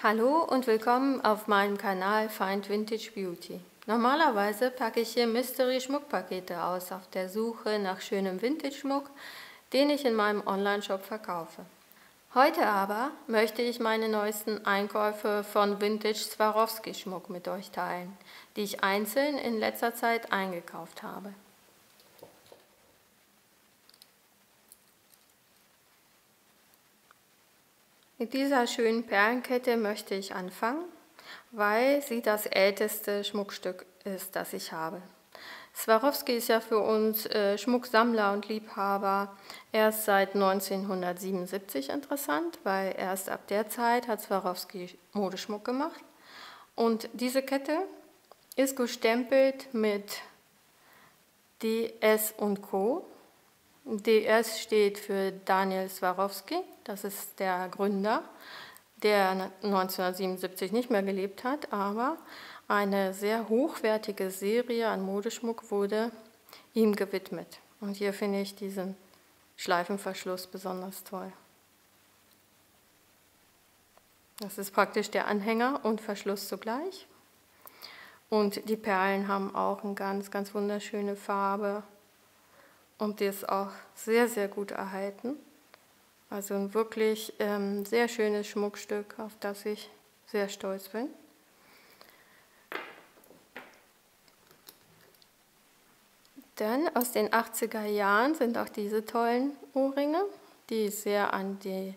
Hallo und willkommen auf meinem Kanal Find Vintage Beauty. Normalerweise packe ich hier Mystery-Schmuckpakete aus auf der Suche nach schönem Vintage-Schmuck, den ich in meinem Online-Shop verkaufe. Heute aber möchte ich meine neuesten Einkäufe von Vintage Swarovski-Schmuck mit euch teilen, die ich einzeln in letzter Zeit eingekauft habe. Mit dieser schönen Perlenkette möchte ich anfangen, weil sie das älteste Schmuckstück ist, das ich habe. Swarovski ist ja für uns Schmucksammler und Liebhaber erst seit 1977 interessant, weil erst ab der Zeit hat Swarovski Modeschmuck gemacht. Und diese Kette ist gestempelt mit DS & Co. DS steht für Daniel Swarovski, das ist der Gründer, der 1977 nicht mehr gelebt hat, aber eine sehr hochwertige Serie an Modeschmuck wurde ihm gewidmet. Und hier finde ich diesen Schleifenverschluss besonders toll. Das ist praktisch der Anhänger und Verschluss zugleich. Und die Perlen haben auch eine ganz, ganz wunderschöne Farbe. Und die ist auch sehr, sehr gut erhalten. Also ein wirklich sehr schönes Schmuckstück, auf das ich sehr stolz bin. Dann aus den 80er Jahren sind auch diese tollen Ohrringe, die sehr an die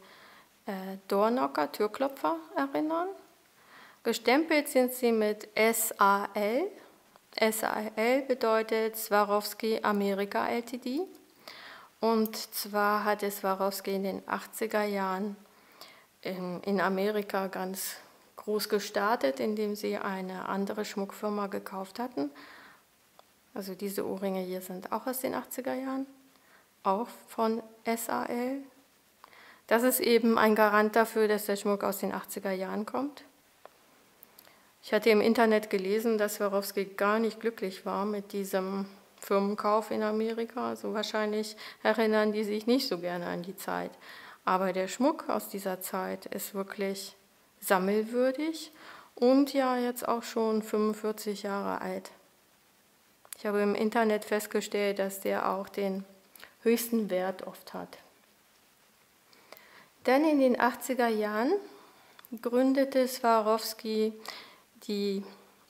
Doorknocker, Türklopfer erinnern. Gestempelt sind sie mit SAL. SAL bedeutet Swarovski America Ltd. Und zwar hatte Swarovski in den 80er Jahren in Amerika ganz groß gestartet, indem sie eine andere Schmuckfirma gekauft hatten. Also diese Ohrringe hier sind auch aus den 80er Jahren, auch von SAL. Das ist eben ein Garant dafür, dass der Schmuck aus den 80er Jahren kommt. Ich hatte im Internet gelesen, dass Swarovski gar nicht glücklich war mit diesem Firmenkauf in Amerika. Also wahrscheinlich erinnern die sich nicht so gerne an die Zeit. Aber der Schmuck aus dieser Zeit ist wirklich sammelwürdig und ja jetzt auch schon 45 Jahre alt. Ich habe im Internet festgestellt, dass der auch den höchsten Wert oft hat. Dann in den 80er Jahren gründete Swarovski die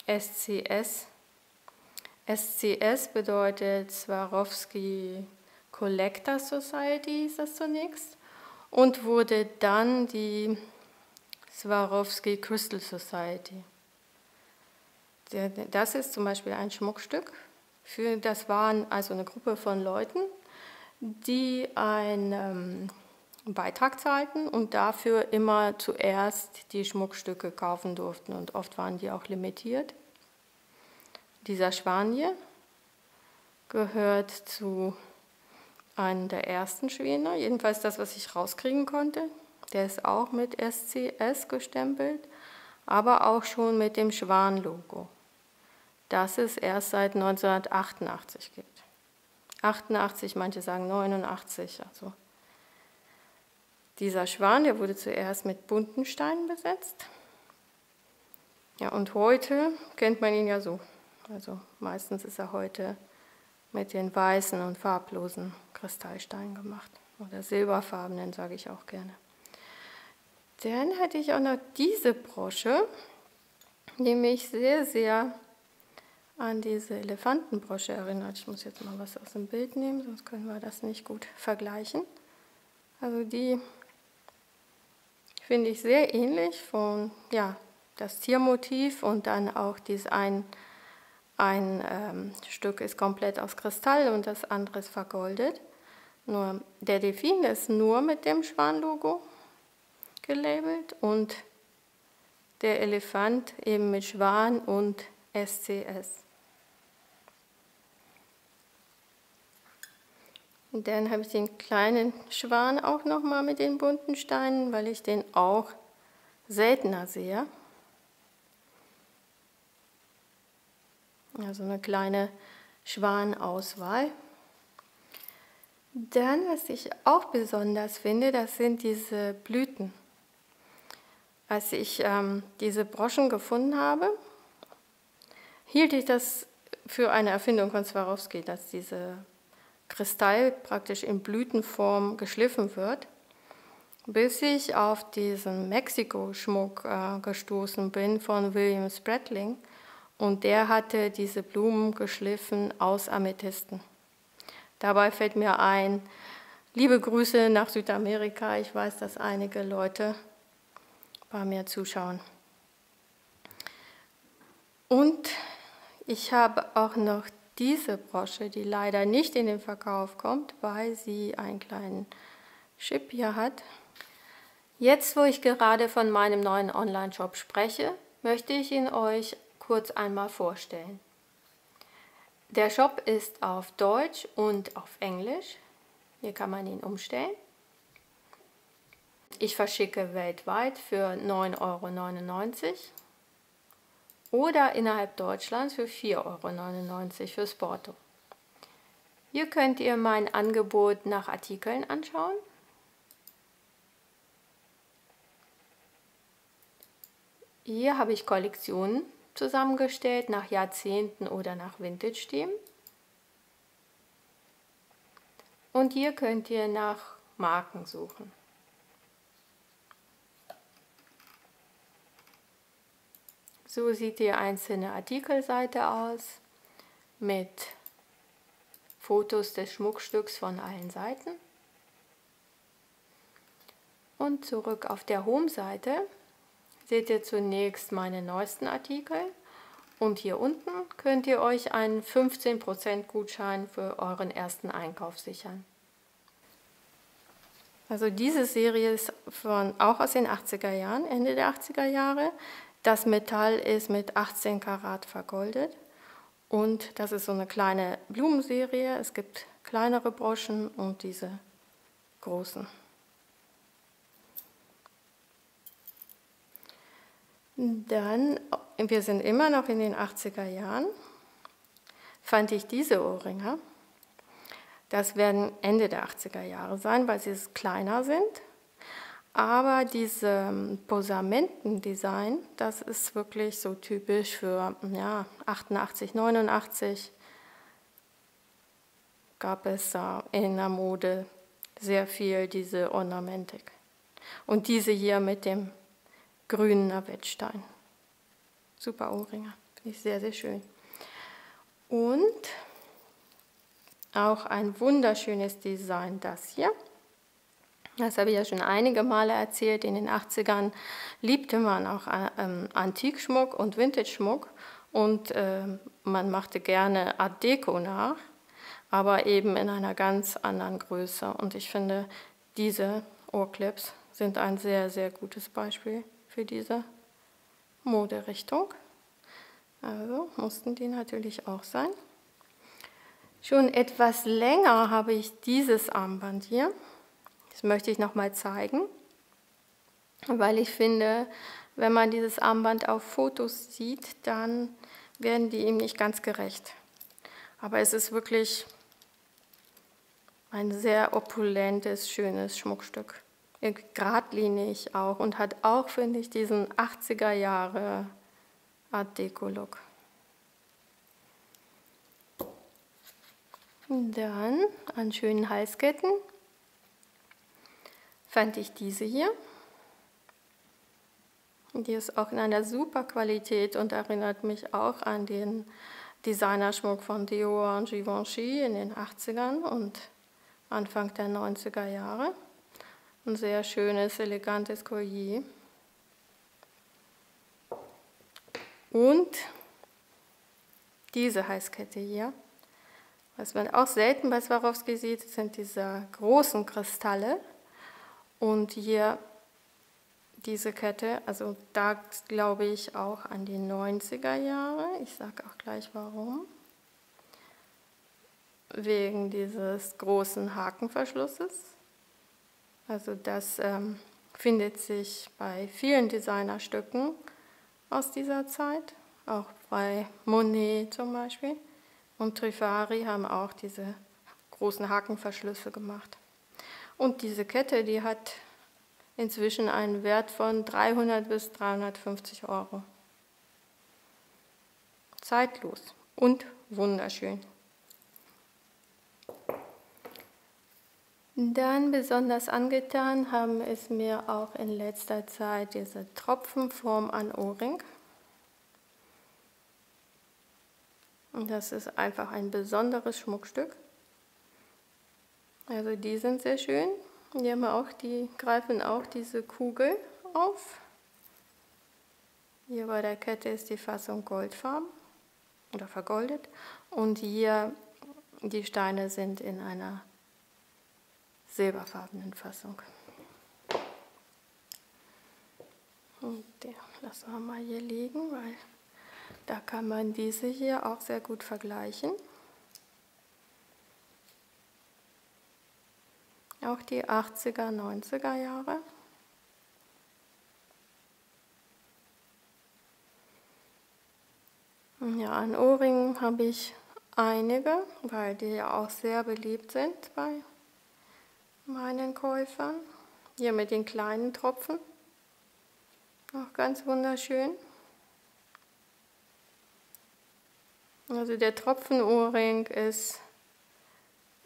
SCS. SCS bedeutet Swarovski Collector Society, ist das zunächst, und wurde dann die Swarovski Crystal Society. Das ist zum Beispiel ein Schmuckstück. Das waren also eine Gruppe von Leuten, die einen Beitrag zahlten und dafür immer zuerst die Schmuckstücke kaufen durften. Und oft waren die auch limitiert. Dieser Schwan hier gehört zu einem der ersten Schwäne, jedenfalls das, was ich rauskriegen konnte. Der ist auch mit SCS gestempelt, aber auch schon mit dem Schwan-Logo, das es erst seit 1988 gibt. 88, manche sagen 89, also dieser Schwan, der wurde zuerst mit bunten Steinen besetzt. Ja, und heute kennt man ihn ja so. Also meistens ist er heute mit den weißen und farblosen Kristallsteinen gemacht. Oder silberfarbenen, sage ich auch gerne. Dann hatte ich auch noch diese Brosche, die mich sehr, sehr an diese Elefantenbrosche erinnert. Ich muss jetzt mal was aus dem Bild nehmen, sonst können wir das nicht gut vergleichen. Also die finde ich sehr ähnlich von, ja, das Tiermotiv und dann auch ein Stück ist komplett aus Kristall und das andere ist vergoldet. Nur der Delfin ist nur mit dem Schwan-Logo gelabelt und der Elefant eben mit Schwan und SCS. Und dann habe ich den kleinen Schwan auch nochmal mit den bunten Steinen, weil ich den auch seltener sehe. Also eine kleine Schwanauswahl. Dann, was ich auch besonders finde, das sind diese Blüten. Als ich diese Broschen gefunden habe, hielt ich das für eine Erfindung von Swarovski, dass dieser Kristall praktisch in Blütenform geschliffen wird, bis ich auf diesen Mexiko-Schmuck gestoßen bin von William Spratling, und der hatte diese Blumen geschliffen aus Amethysten. Dabei fällt mir ein, liebe Grüße nach Südamerika, ich weiß, dass einige Leute bei mir zuschauen. Und ich habe auch noch diese Brosche, die leider nicht in den Verkauf kommt, weil sie einen kleinen Chip hier hat. Jetzt, wo ich gerade von meinem neuen Online-Shop spreche, möchte ich ihn euch kurz einmal vorstellen. Der Shop ist auf Deutsch und auf Englisch. Hier kann man ihn umstellen. Ich verschicke weltweit für 9,99 € oder innerhalb Deutschlands für 4,99 € fürs Porto. Hier könnt ihr mein Angebot nach Artikeln anschauen. Hier habe ich Kollektionen zusammengestellt nach Jahrzehnten oder nach Vintage-Themen. Und hier könnt ihr nach Marken suchen. So sieht die einzelne Artikelseite aus mit Fotos des Schmuckstücks von allen Seiten. Und zurück auf der Home-Seite seht ihr zunächst meine neuesten Artikel, und hier unten könnt ihr euch einen 15% Gutschein für euren ersten Einkauf sichern. Also diese Serie ist auch aus den 80er Jahren, Ende der 80er Jahre. Das Metall ist mit 18 Karat vergoldet, und das ist so eine kleine Blumenserie. Es gibt kleinere Broschen und diese großen. Dann, wir sind immer noch in den 80er Jahren, fand ich diese Ohrringe. Das werden Ende der 80er Jahre sein, weil sie kleiner sind. Aber diese Posamentendesign, das ist wirklich so typisch für 88, 89 gab es in der Mode sehr viel diese Ornamentik. Und diese hier mit dem grünen Navettstein. Super Ohrringe, finde ich sehr, sehr schön. Und auch ein wunderschönes Design, das hier. Das habe ich ja schon einige Male erzählt. In den 80ern liebte man auch Antikschmuck und Vintage-Schmuck, und man machte gerne Art Deco nach, aber eben in einer ganz anderen Größe. Und ich finde, diese Ohrclips sind ein sehr, sehr gutes Beispiel für diese Moderichtung. Also mussten die natürlich auch sein. Schon etwas länger habe ich dieses Armband hier. Das möchte ich nochmal zeigen, weil ich finde, wenn man dieses Armband auf Fotos sieht, dann werden die ihm nicht ganz gerecht. Aber es ist wirklich ein sehr opulentes, schönes Schmuckstück. Geradlinig auch, und hat auch, finde ich, diesen 80er Jahre Art Deco-Look. Dann an schönen Halsketten fand ich diese hier. Die ist auch in einer super Qualität und erinnert mich auch an den Designerschmuck von Dior und Givenchy in den 80ern und Anfang der 90er Jahre. Ein sehr schönes, elegantes Collier. Und diese Halskette hier. Was man auch selten bei Swarovski sieht, sind diese großen Kristalle. Und hier diese Kette, also da glaube ich auch an die 90er Jahre. Ich sage auch gleich warum. Wegen dieses großen Hakenverschlusses. Also das findet sich bei vielen Designerstücken aus dieser Zeit, auch bei Monet zum Beispiel. Und Trifari haben auch diese großen Hakenverschlüsse gemacht. Und diese Kette, die hat inzwischen einen Wert von 300 bis 350 Euro. Zeitlos und wunderschön. Dann besonders angetan haben es mir auch in letzter Zeit diese Tropfenform an Ohrring. Und das ist einfach ein besonderes Schmuckstück. Also die sind sehr schön. Die greifen auch diese Kugel auf. Hier bei der Kette ist die Fassung goldfarben oder vergoldet. Und hier die Steine sind in einer silberfarbenen Fassung. Und den lassen wir mal hier liegen, weil da kann man diese hier auch sehr gut vergleichen. Auch die 80er, 90er Jahre. Ja, an Ohrringen habe ich einige, weil die ja auch sehr beliebt sind bei meinen Käufern. Hier mit den kleinen Tropfen. Auch ganz wunderschön. Also der Tropfenohrring ist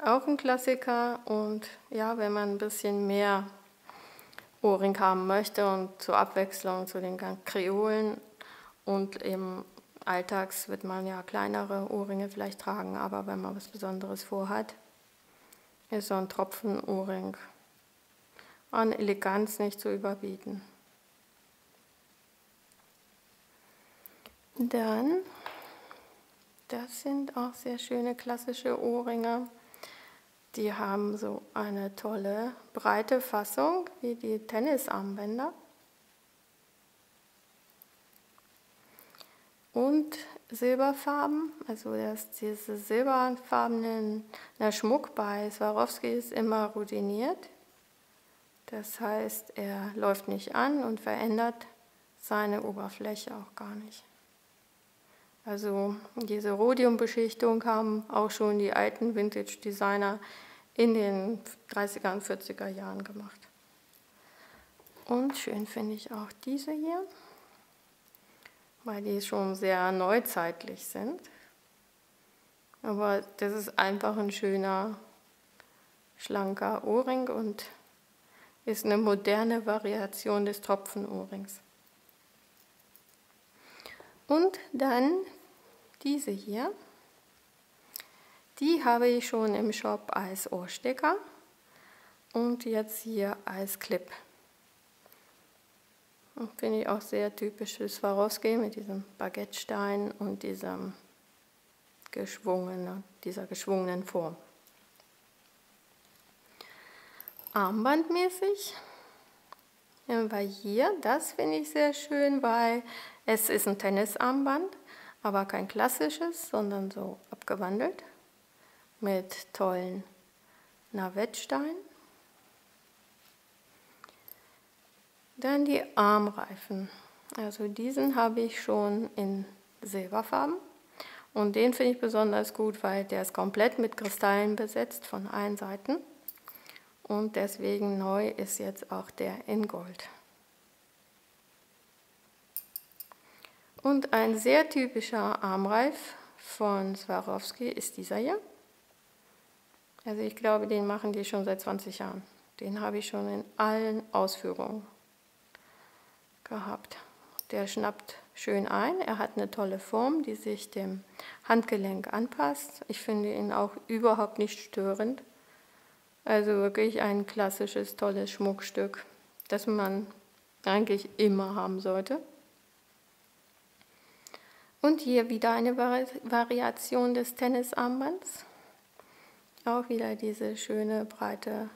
auch ein Klassiker und ja, wenn man ein bisschen mehr Ohrring haben möchte und zur Abwechslung zu den Kreolen und im Alltags wird man ja kleinere Ohrringe vielleicht tragen, aber wenn man was Besonderes vorhat, ist so ein Tropfenohrring an Eleganz nicht zu überbieten. Dann, das sind auch sehr schöne klassische Ohrringe. Die haben so eine tolle breite Fassung wie die Tennisarmbänder. Und Silberfarben, also diese silberfarbenen Schmuck bei Swarovski ist immer routiniert. Das heißt, er läuft nicht an und verändert seine Oberfläche auch gar nicht. Also diese Rhodiumbeschichtung haben auch schon die alten Vintage-Designer in den 30er und 40er Jahren gemacht. Und schön finde ich auch diese hier, weil die schon sehr neuzeitlich sind. Aber das ist einfach ein schöner, schlanker Ohrring und ist eine moderne Variation des Tropfenohrrings. Und dann diese hier, die habe ich schon im Shop als Ohrstecker und jetzt hier als Clip. Finde ich auch sehr typisch für Swarovski mit diesem Baguettestein und dieser geschwungenen Form. Armbandmäßig, weil hier, das finde ich sehr schön, weil es ist ein Tennisarmband, aber kein klassisches, sondern so abgewandelt mit tollen Navettsteinen. Dann die Armreifen. Also diesen habe ich schon in Silberfarben und den finde ich besonders gut, weil der ist komplett mit Kristallen besetzt von allen Seiten und deswegen neu ist jetzt auch der in Gold. Und ein sehr typischer Armreif von Swarovski ist dieser hier. Also ich glaube, den machen die schon seit 20 Jahren. Den habe ich schon in allen Ausführungen gehabt. Der schnappt schön ein, er hat eine tolle Form, die sich dem Handgelenk anpasst. Ich finde ihn auch überhaupt nicht störend. Also wirklich ein klassisches, tolles Schmuckstück, das man eigentlich immer haben sollte. Und hier wieder eine Variation des Tennisarmbands. Auch wieder diese schöne breite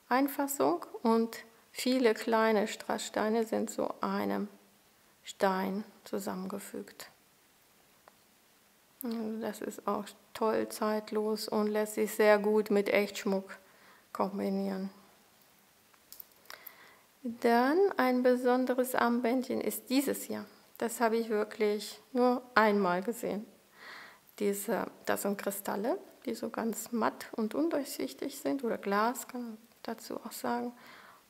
Einfassung und viele kleine Strasssteine sind zu einem Stein zusammengefügt. Das ist auch toll zeitlos und lässt sich sehr gut mit Echtschmuck kombinieren. Dann ein besonderes Armbändchen ist dieses hier. Das habe ich wirklich nur einmal gesehen. Das sind Kristalle, die so ganz matt und undurchsichtig sind, oder Glas kann man dazu auch sagen.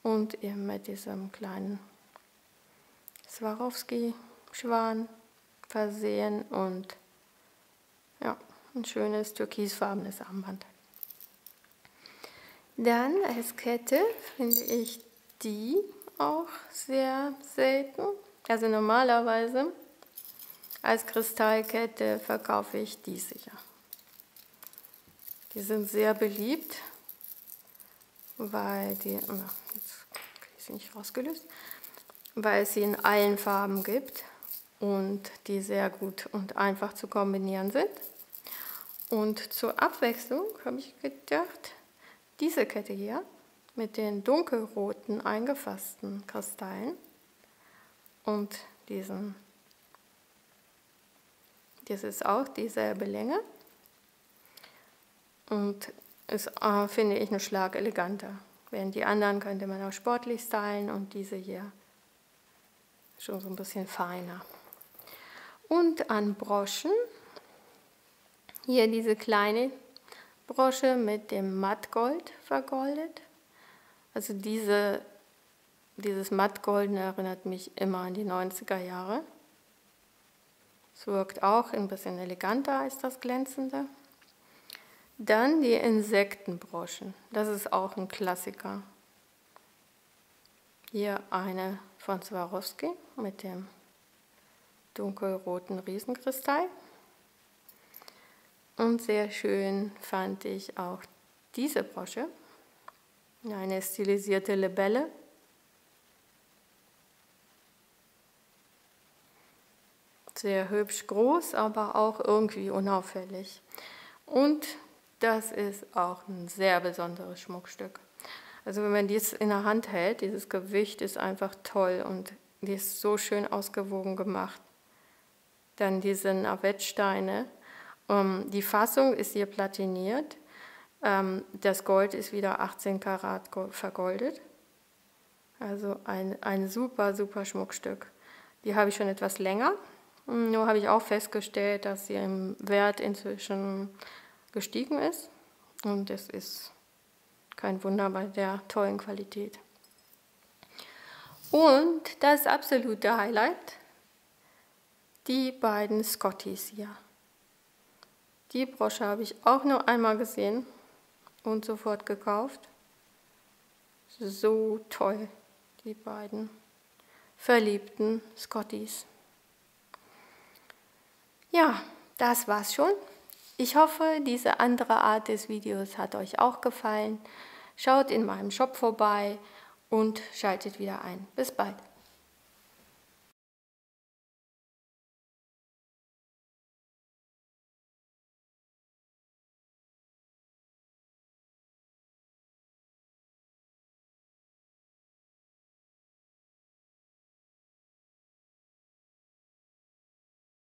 und eben mit diesem kleinen Swarovski-Schwan versehen und ja, ein schönes türkisfarbenes Armband. Dann als Kette finde ich die auch sehr selten. Also normalerweise als Kristallkette verkaufe ich diese hier. Die sind sehr beliebt, weil die, jetzt kriege ich sie nicht rausgelöst, weil es sie in allen Farben gibt und die sehr gut und einfach zu kombinieren sind. Und zur Abwechslung habe ich gedacht, diese Kette hier mit den dunkelroten eingefassten Kristallen und das ist auch dieselbe Länge und ist, finde ich, einen Schlag eleganter. Während die anderen könnte man auch sportlich stylen und diese hier schon so ein bisschen feiner. Und an Broschen, hier diese kleine Brosche mit dem Mattgold vergoldet. Also dieses Mattgolden erinnert mich immer an die 90er Jahre. Es wirkt auch ein bisschen eleganter als das Glänzende. Dann die Insektenbroschen. Das ist auch ein Klassiker. Hier eine von Swarovski mit dem dunkelroten Riesenkristall. Und sehr schön fand ich auch diese Brosche. Eine stilisierte Libelle. Sehr hübsch groß, aber auch irgendwie unauffällig. Und das ist auch ein sehr besonderes Schmuckstück. Also wenn man dies in der Hand hält, dieses Gewicht ist einfach toll und die ist so schön ausgewogen gemacht. Dann diese Navettsteine. Die Fassung ist hier platiniert. Das Gold ist wieder 18 Karat vergoldet. Also ein super, super Schmuckstück. Die habe ich schon etwas länger. Nur habe ich auch festgestellt, dass sie im Wert inzwischen gestiegen ist. Und es ist kein Wunder bei der tollen Qualität. Und das absolute Highlight, die beiden Scotties hier. Die Brosche habe ich auch nur einmal gesehen und sofort gekauft. So toll, die beiden verliebten Scotties. Ja, das war's schon. Ich hoffe, diese andere Art des Videos hat euch auch gefallen. Schaut in meinem Shop vorbei und schaltet wieder ein. Bis bald.